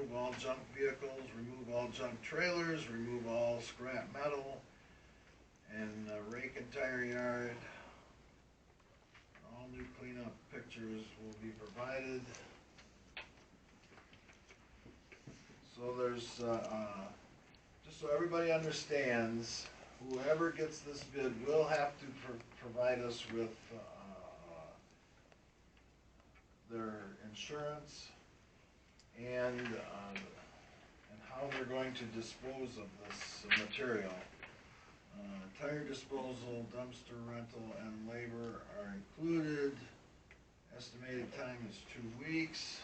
remove all junk vehicles, remove all junk trailers, remove all scrap metal, and rake entire yard. All new cleanup pictures will be provided. So there's, just so everybody understands, whoever gets this bid will have to provide us with their insurance and how they're going to dispose of this material. Tire disposal, dumpster rental, and labor are included. Estimated time is 2 weeks.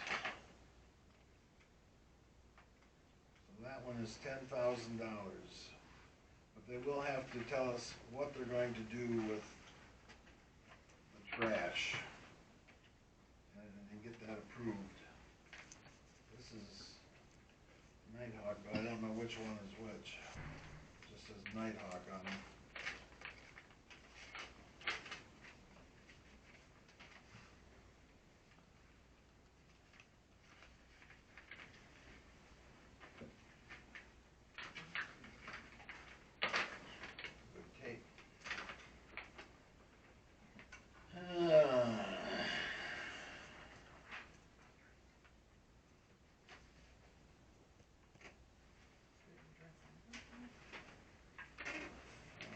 So that one is $10,000. But they will have to tell us what they're going to do with the trash and get that approved. This is Nighthawk, but I don't know which one is which. It just says Nighthawk on them. Good tape.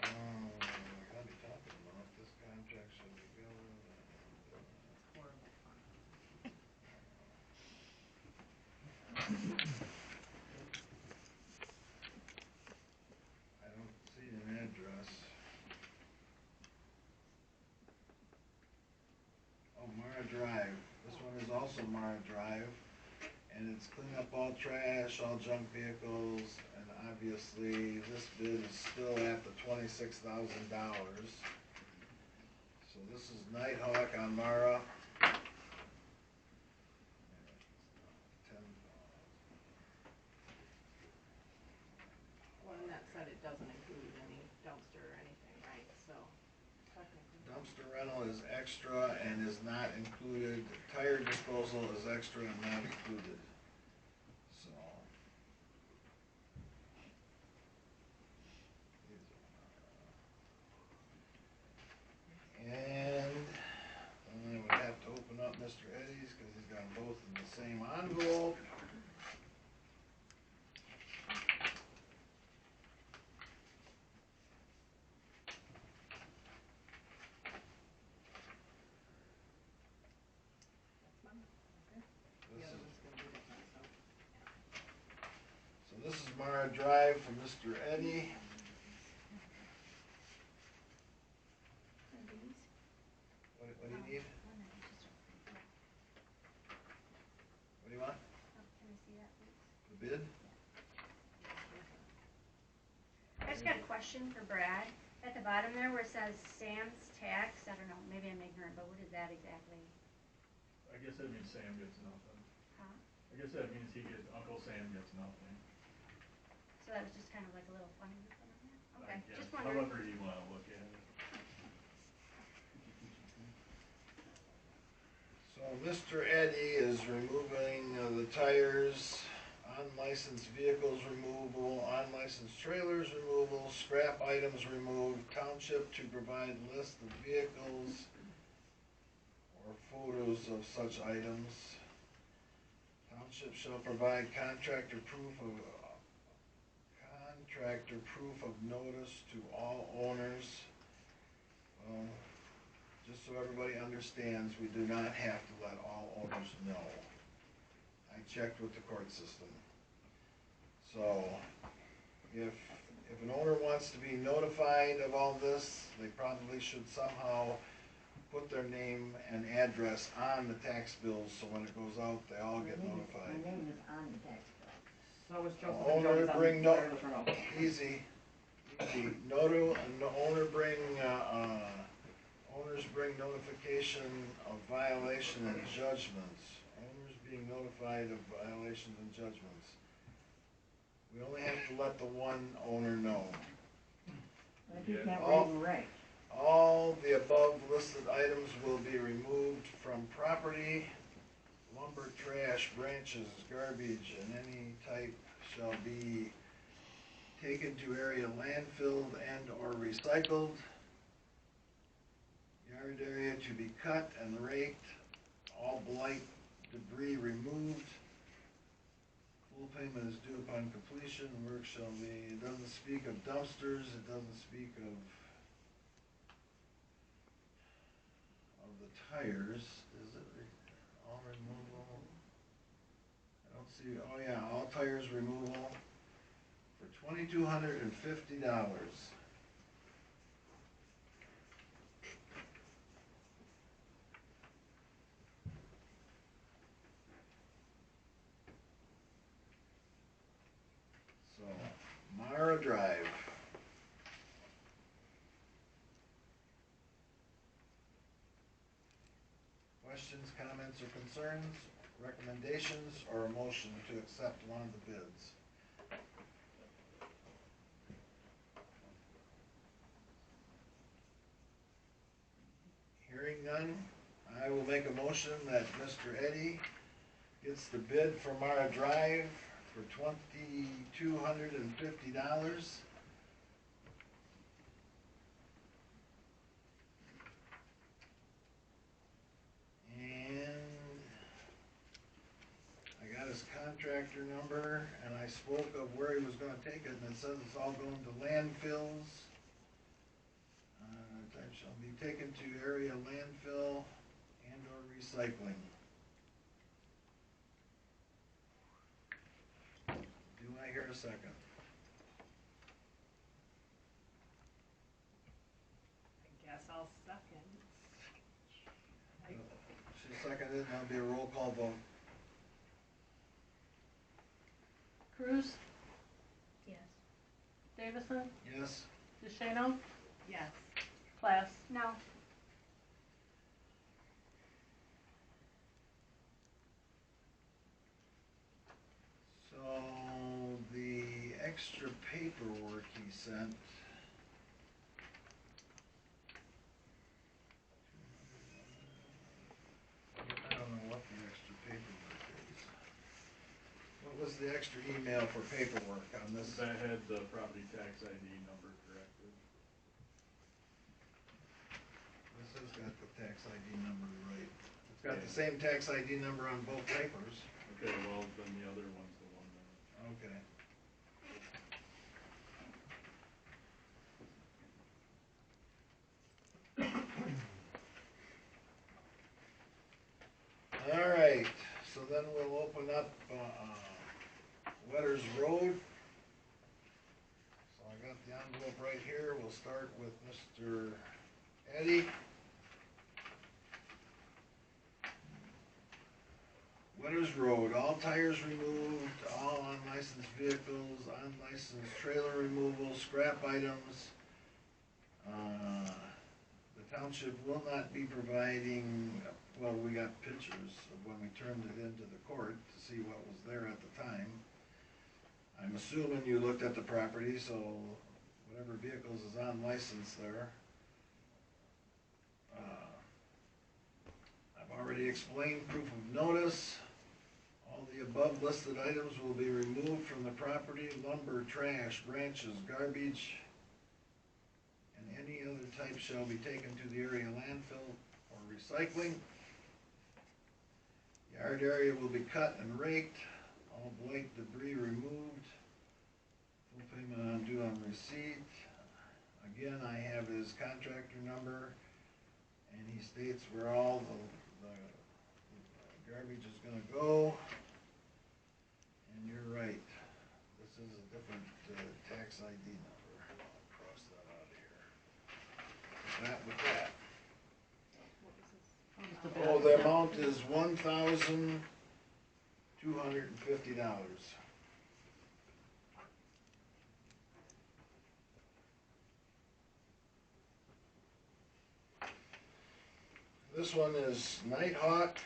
I gotta be talking about this contract shall be billed. Horrible fun. I don't see an address. Oh, Mara Drive. This one is also Mara Drive. And it's clean up all trash, all junk vehicles, and obviously this bid is still at the $26,000. So this is Nighthawk on Mara. 10,000. Well, and that said it doesn't include any dumpster or anything, right? So technically. Dumpster rental is extra and is not included. Tire disposal is extra and not included. So. And then I would have to open up Mr. Eddie's because he's got them both in the same envelope. The This other is, one's gonna be different, so. so this is Mara Drive from Mr. Eddie. What do you need? What do you want? Can I see that, please? The bid? I just got a question for Brad. At the bottom there where it says Sam's Tax, I don't know, maybe I'm ignorant, but what is that exactly? I guess that means Sam gets nothing. Huh? I guess that means Uncle Sam gets nothing. So that was just kind of like a little funny thing on there? Okay, I guess, just wondering. however you wanna look at it. So Mr. Eddie is removing the tires, unlicensed vehicles removal, unlicensed trailers removal, scrap items removed, township to provide list of vehicles or photos of such items. Township shall provide contractor proof of notice to all owners. Well, just so everybody understands, we do not have to let all owners know. I checked with the court system. So, if an owner wants to be notified of all this, they probably should somehow put their name and address on the tax bills, so when it goes out, they all get notified. My name is on the tax bill. So is Joseph and Owner Jody's on bring the no, wireless remote. easy. Owners bring notification of violation and judgments. Owners being notified of violations and judgments. We only have to let the one owner know. I think that All- reading right. All the above listed items will be removed from property. lumber, trash, branches, garbage, and any type shall be taken to area landfilled and or recycled. Yard area to be cut and raked, all blight debris removed. Full payment is due upon completion, work shall be, it doesn't speak of dumpsters, it doesn't speak of the tires, is it, all removal? I don't see, oh yeah, all tires removal for $2,250. So, Mara Drive. Questions, comments, or concerns, recommendations, or a motion to accept one of the bids? Hearing none, I will make a motion that Mr. Eddy gets the bid for Mara Drive for $2,250. And I got his contractor number, and I spoke of where he was gonna take it, and it says it's all going to landfills. Type shall be taken to area landfill and or recycling. Do I hear a second? I guess I'll second. She seconded, and that'll be a roll call vote. Cruz, Yes. Davison, Yes? DeShano, Yes. Class. No. So, the extra paperwork he sent. I don't know what the extra paperwork is. What was the extra email for paperwork on this? That had the property tax ID number corrected. This has got the tax ID number right. It's got the same tax ID number on both papers. Okay, well, then the other one's the one that. Okay. All right, so then we'll open up, Wetters Road. So I got the envelope right here, we'll start with Mr. Eddy. Wetters Road, all tires removed, all unlicensed vehicles, unlicensed trailer removal, scrap items. The township will not be providing, well, we got pictures of when we turned it into the court to see what was there at the time. I'm assuming you looked at the property, so whatever vehicles is on license there. I've already explained proof of notice. All the above listed items will be removed from the property, lumber, trash, branches, garbage, and any other type shall be taken to the area landfill or recycling. Yard area will be cut and raked, all blight debris removed. Full payment on due on receipt. Again, I have his contractor number, and he states where all the garbage is gonna go. And you're right, this is a different tax ID number. I'll cross that out of here. That with that. What was this? Just a bit. Oh, the amount is $1,250. This one is Nighthawk.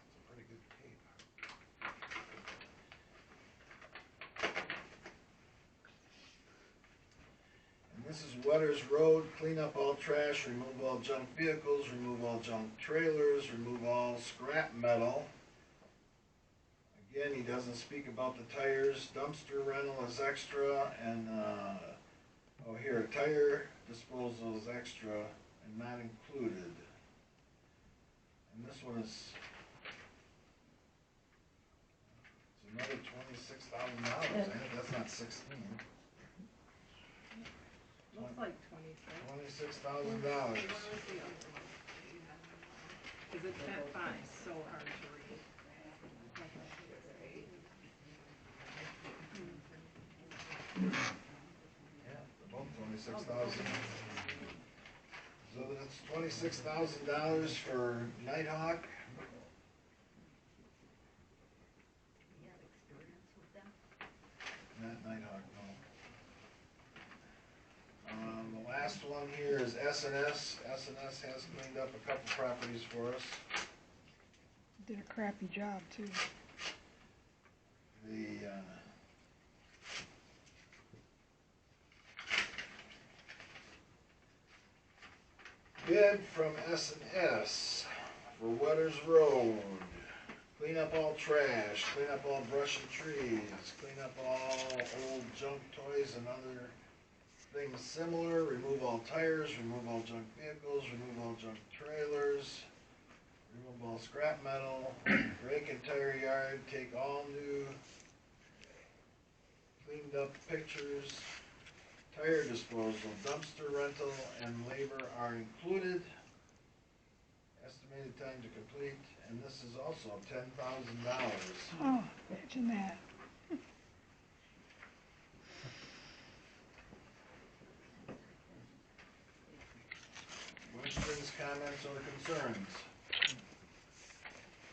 It's a pretty good tape. This is Wetters Road, clean up all trash, remove all junk vehicles, remove all junk trailers, remove all scrap metal. Again, he doesn't speak about the tires, dumpster rental is extra, and, oh here, tire disposal is extra and not included. And this one is, it's another $26,000, I think that's not 16. Looks like 26. $26,000. What was the other one? Cause it's that font is so hard to read. Both 26,000. So that's $26,000 for Nighthawk. We have experience with them. Not Nighthawk, no. The last one here is S&S. S&S has cleaned up a couple properties for us. Did a crappy job too. The, bid from S&S for Wetters Road. Clean up all trash, clean up all brush and trees, clean up all old junk toys and other things similar, remove all tires, remove all junk vehicles, remove all junk trailers, remove all scrap metal, rake and tire yard, take all new cleaned up pictures, tire disposal, dumpster rental, and labor are included. Estimated time to complete, and this is also $10,000. Oh, imagine that. Questions, comments, or concerns?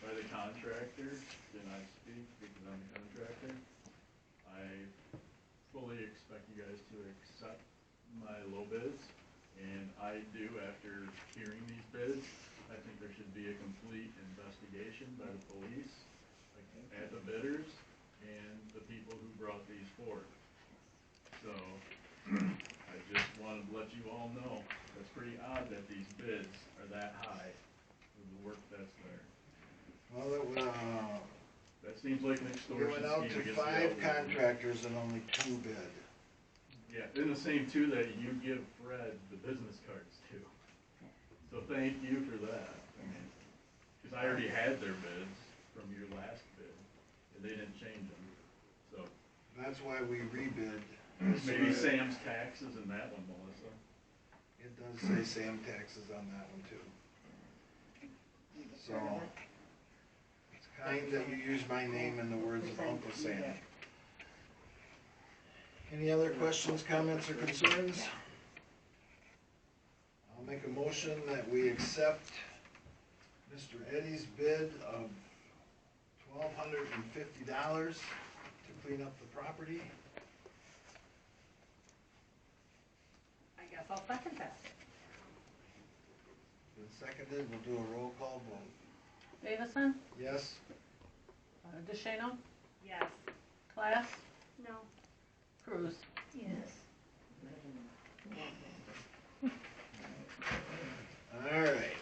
By the contractor, can I speak because I'm the contractor? I fully expect you guys to accept my low bids, and I do after hearing these bids. I think there should be a complete investigation by the police at the bidders and the people who brought these forward. So, I just wanted to let you all know, it's pretty odd that these bids are that high for the work that's there. Well, That seems like an we extortion went out scheme to against the 5 elderly. contractors and only 2 bid. Yeah, and the same too that you give Fred the business cards too. So thank you for that. I mean, cause I already had their bids from your last bid, and they didn't change them. So That's why we rebid. maybe Sam's taxes in that one, Melissa. It does say Sam taxes on that one too. So, it's kind that you use my name in the words of Uncle Sam. Any other questions, comments, or concerns? I'll make a motion that we accept Mr. Eddie's bid of $1,250 to clean up the property. I guess I'll second that. Been seconded, we'll do a roll call vote. Davison, Yes? DeShano, Yes. Class, No. Cruz. Yes. All right.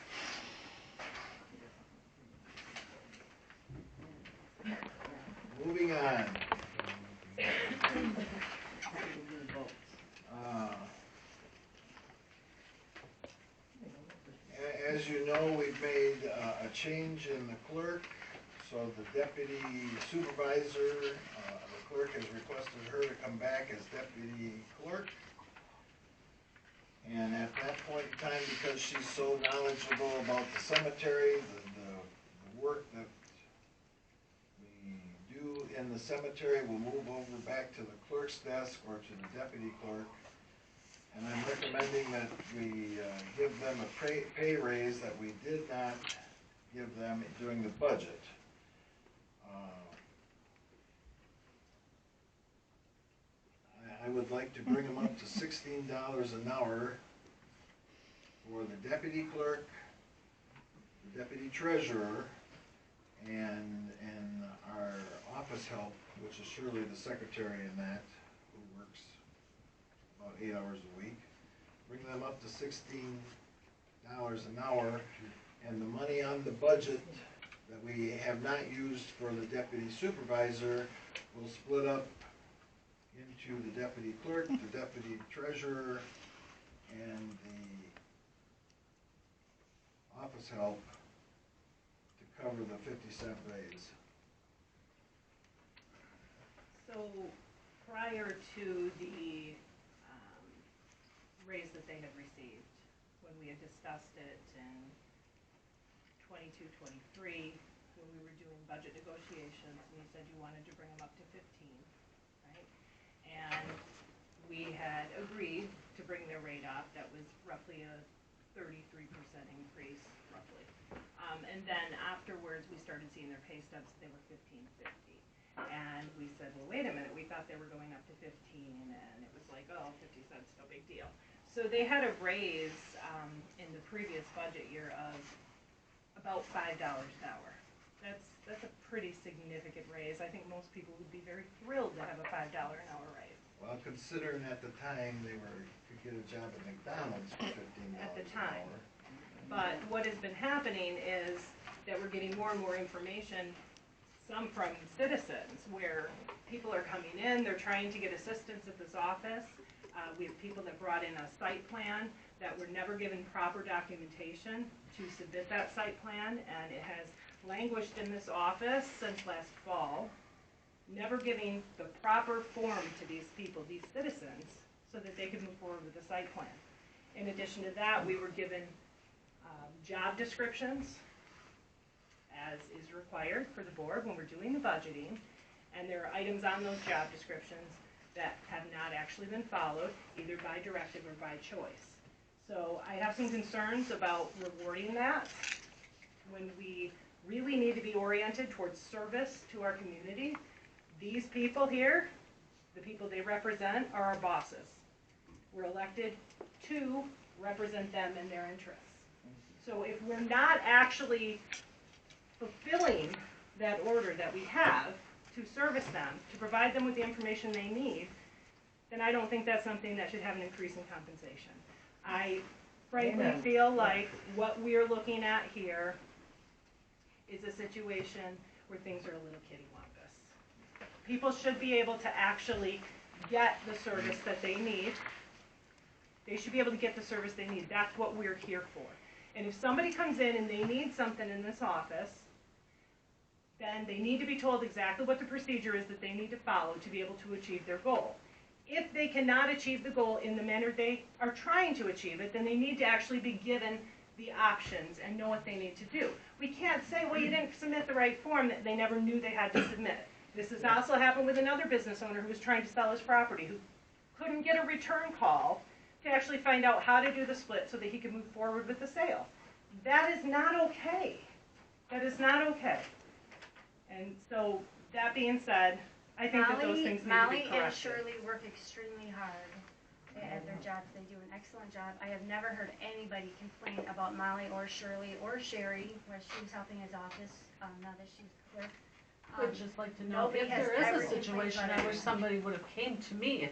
Moving on. As you know, we've made a change in the clerk, so the deputy supervisor, the clerk has requested her to come back as deputy clerk. And at that point in time, because she's so knowledgeable about the cemetery, the work that we do in the cemetery will move over back to the clerk's desk or to the deputy clerk. And I'm recommending that we give them a pay raise that we did not give them during the budget. I would like to bring them up to $16 an hour for the deputy clerk, the deputy treasurer, and our office help, which is surely the secretary in that, who works about 8 hours a week. Bring them up to $16 an hour, and the money on the budget that we have not used for the deputy supervisor will split up into the deputy clerk, the deputy treasurer, and the office help to cover the 50-cent raise. So prior to the raise that they had received, when we had discussed it in 22, 23, when we were doing budget negotiations, and you said you wanted to bring them up to 15, right? And we had agreed to bring their rate up. That was roughly a 33% increase, roughly. And then afterwards, we started seeing their pay stubs, they were $15.50. And we said, well, wait a minute, we thought they were going up to 15, and it was like, oh, 50 cents, no big deal. So they had a raise in the previous budget year of about $5 an hour. That's a pretty significant raise. I think most people would be very thrilled to have a $5 an hour raise. Well, considering at the time they could get a job at McDonald's for $15 At the an time. hour. But what has been happening is that we're getting more and more information, some from citizens, where people are coming in, they're trying to get assistance at this office. We have people that brought in a site plan that were never given proper documentation to submit that site plan, and it has languished in this office since last fall, never giving the proper form to these people, these citizens, so that they could move forward with the site plan. In addition to that, we were given job descriptions, as is required for the board when we're doing the budgeting, and there are items on those job descriptions that have not actually been followed, either by directive or by choice. So I have some concerns about rewarding that when we really need to be oriented towards service to our community. These people here, the people they represent, are our bosses. We're elected to represent them and their interests. So if we're not actually fulfilling that order that we have to service them, to provide them with the information they need, then I don't think that's something that should have an increase in compensation. I frankly Amen. feel like what we're looking at here is a situation where things are a little kittywampus. People should be able to actually get the service that they need. They should be able to get the service they need. That's what we're here for. And if somebody comes in and they need something in this office, then they need to be told exactly what the procedure is that they need to follow to be able to achieve their goal. If they cannot achieve the goal in the manner they are trying to achieve it, then they need to actually be given the options and know what they need to do. We can't say, well, you didn't submit the right form, that they never knew they had to submit it. This has also happened with another business owner who was trying to sell his property, who couldn't get a return call to actually find out how to do the split so that he could move forward with the sale. That is not okay. That is not okay. And so, that being said, I think that those things need to be Molly corrected. and Shirley work extremely hard at their jobs. They do an excellent job. I have never heard anybody complain about Molly or Shirley or Sherry, where she was helping his office, now that she's clerk. I'd just like to know nobody if has there ever is a complained situation, about I wish anyone. somebody would have came to me,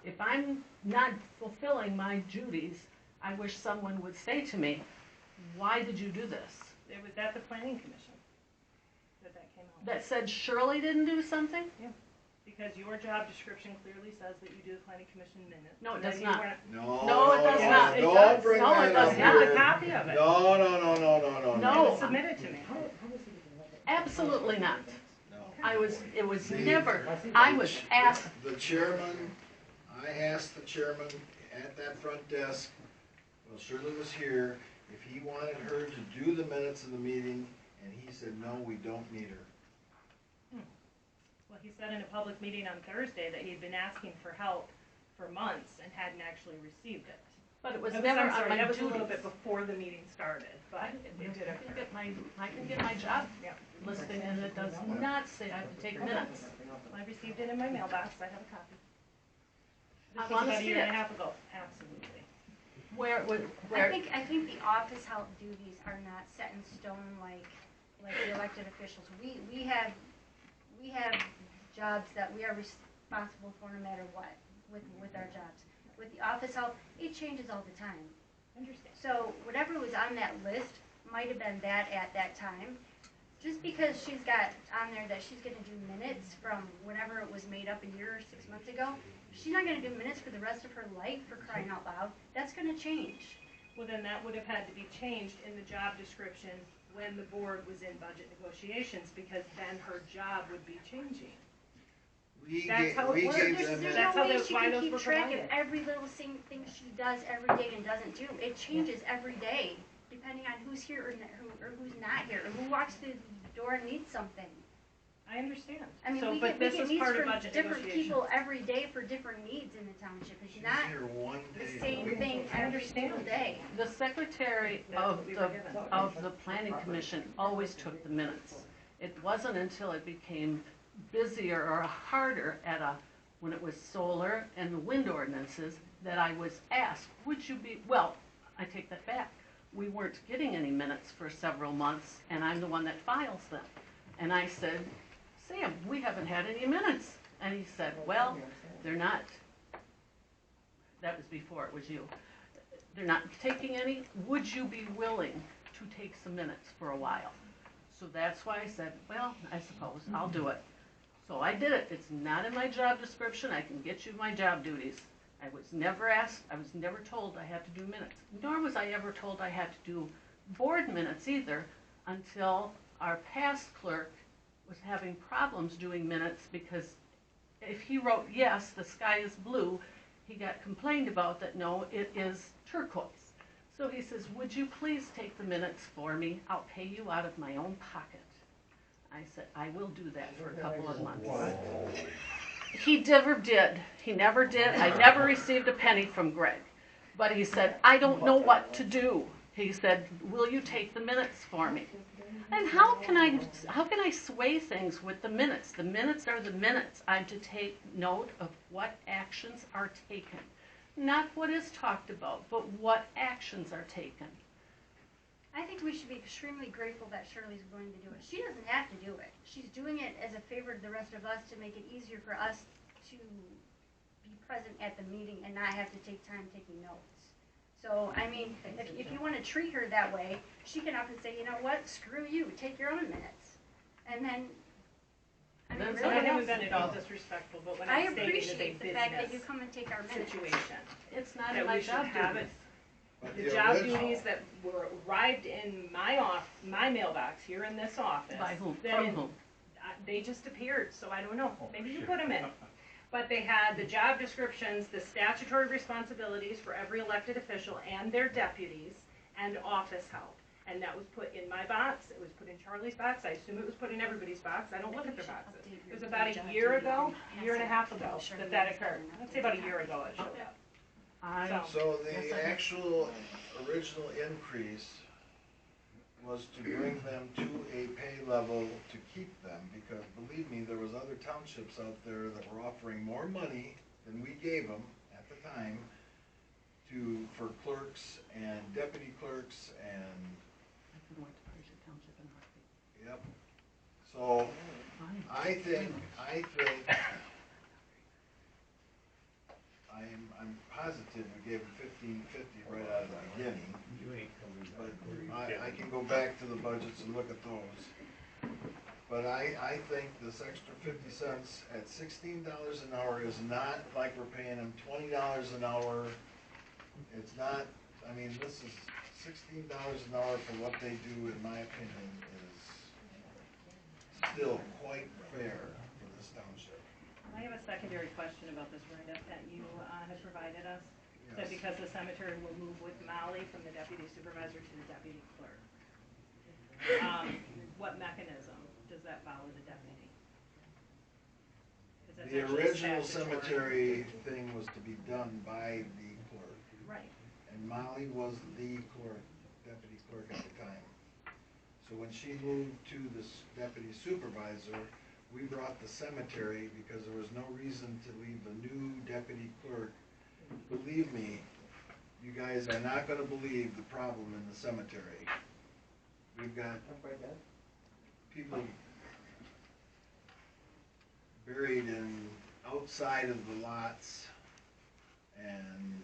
if I'm not fulfilling my duties, I wish someone would say to me, why did you do this? It was at the planning commission that came out. That said Shirley didn't do something? Because your job description clearly says that you do the planning commission minutes. No, it and then does you not. weren't- No, it does not. It Don't does. bring No, it that does up I have a here. copy of it. No. No. It was submitted to me. Absolutely not. No. It was See, never, I was asked, The chairman, I asked the chairman at that front desk, well, Shirley was here, if he wanted her to do the minutes of the meeting, and he said, no, we don't need her. Well, he said in a public meeting on Thursday that he had been asking for help for months and hadn't actually received it. but it was I'm never sorry, on my that was a little bit duties. before the meeting started, but it did occur. I can get my job Yeah. listing and it does not say I have to take minutes. I received it in my mailbox, I have a copy. I This was wanna about a see year and a it. half ago, absolutely. Where, I think the office help duties are not set in stone like the elected officials. We have jobs that we are responsible for no matter what with our jobs. office help, it changes all the time. Understand. So whatever was on that list might have been that at that time. Just because she's got on there that she's gonna do minutes from whenever it was made up a year or 6 months ago, she's not gonna do minutes for the rest of her life, for crying out loud. That's gonna change. Well, then that would have had to be changed in the job description when the board was in budget negotiations, because then her job would be changing. That's how it we works. gave There's them, That's no how way those she can finals keep were track of provided. every little thing she does every day and doesn't do. It changes every day, depending on who's here or who's not here, or who walks through the door and needs something. I understand. I mean, So, we but get this is needs part of from budget different negotiations. people every day for different needs in the township. It's she's not here one the day. same thing I every understand. single day. The secretary That's of what we were given. the planning commission always took the minutes. It wasn't until it became busier or harder when it was solar and the wind ordinances that I was asked, would you be, well, I take that back. We weren't getting any minutes for several months, and I'm the one that files them. And I said, Sam, we haven't had any minutes. And he said, well, they're not. That was before it was you. They're not taking any. Would you be willing to take some minutes for a while? So that's why I said, well, I suppose I'll do it. So I did it. It's not in my job description. I can get you my job duties. I was never asked, I was never told I had to do minutes. Nor was I ever told I had to do board minutes either until our past clerk was having problems doing minutes because if he wrote, yes, the sky is blue, he got complained about that, no, it is turquoise. So he says, would you please take the minutes for me? I'll pay you out of my own pocket. I said, I will do that for a couple of months. He never did. He never did. I never received a penny from Greg. But he said, I don't know what to do. He said, will you take the minutes for me? And how can I sway things with the minutes? The minutes are the minutes. I'm to take note of what actions are taken. Not what is talked about, but what actions are taken. I think we should be extremely grateful that Shirley's willing to do it. She doesn't have to do it. She's doing it as a favor to the rest of us to make it easier for us to be present at the meeting and not have to take time taking notes. So, I mean, if you want to treat her that way, she can up and say, you know what, screw you, take your own minutes. And then, I mean, Then So I really, haven't been at all disrespectful, but when I I'm stating is a appreciate the fact that you business come and take our minutes. situation, It's not in that my we should job have it. duties. But The job original- duties that were arrived in my mailbox here in this office. By whom? then From whom? They just appeared, so I don't know. Maybe you put them in. But they had the job descriptions, the statutory responsibilities for every elected official and their deputies, and office help. And that was put in my box, it was put in Charlie's box, I assume it was put in everybody's box, I don't look at their boxes. It was about a year ago, year and a half ago, that occurred. I'd say about a year ago it showed up. So Yes, the I have. actual original increase was to bring them to a pay level to keep them, because believe me, there was other townships out there that were offering more money than we gave them at the time for clerks and deputy clerks and, I could have went to Persia Township in a heartbeat. yep. So Fine. I think, I'm positive we gave them $15.50 right out of the beginning. But I can go back to the budgets and look at those. But I think this extra 50 cents at $16 an hour is not like we're paying them $20 an hour. It's not, I mean, this is $16 an hour for what they do, in my opinion, is still quite fair for this township. I have a secondary question about this write-up that you have provided us. That Yes. because the cemetery will move with Molly from the deputy supervisor to the deputy clerk. What mechanism does that follow the deputy? 'Cause that's The actually original statutory. cemetery thing was to be done by the clerk. Right. And Molly was the clerk, deputy clerk at the time. So when she moved to the deputy supervisor, we brought the cemetery because there was no reason to leave the new deputy clerk. Believe me, you guys are not gonna believe the problem in the cemetery. We've got people buried in outside of the lots and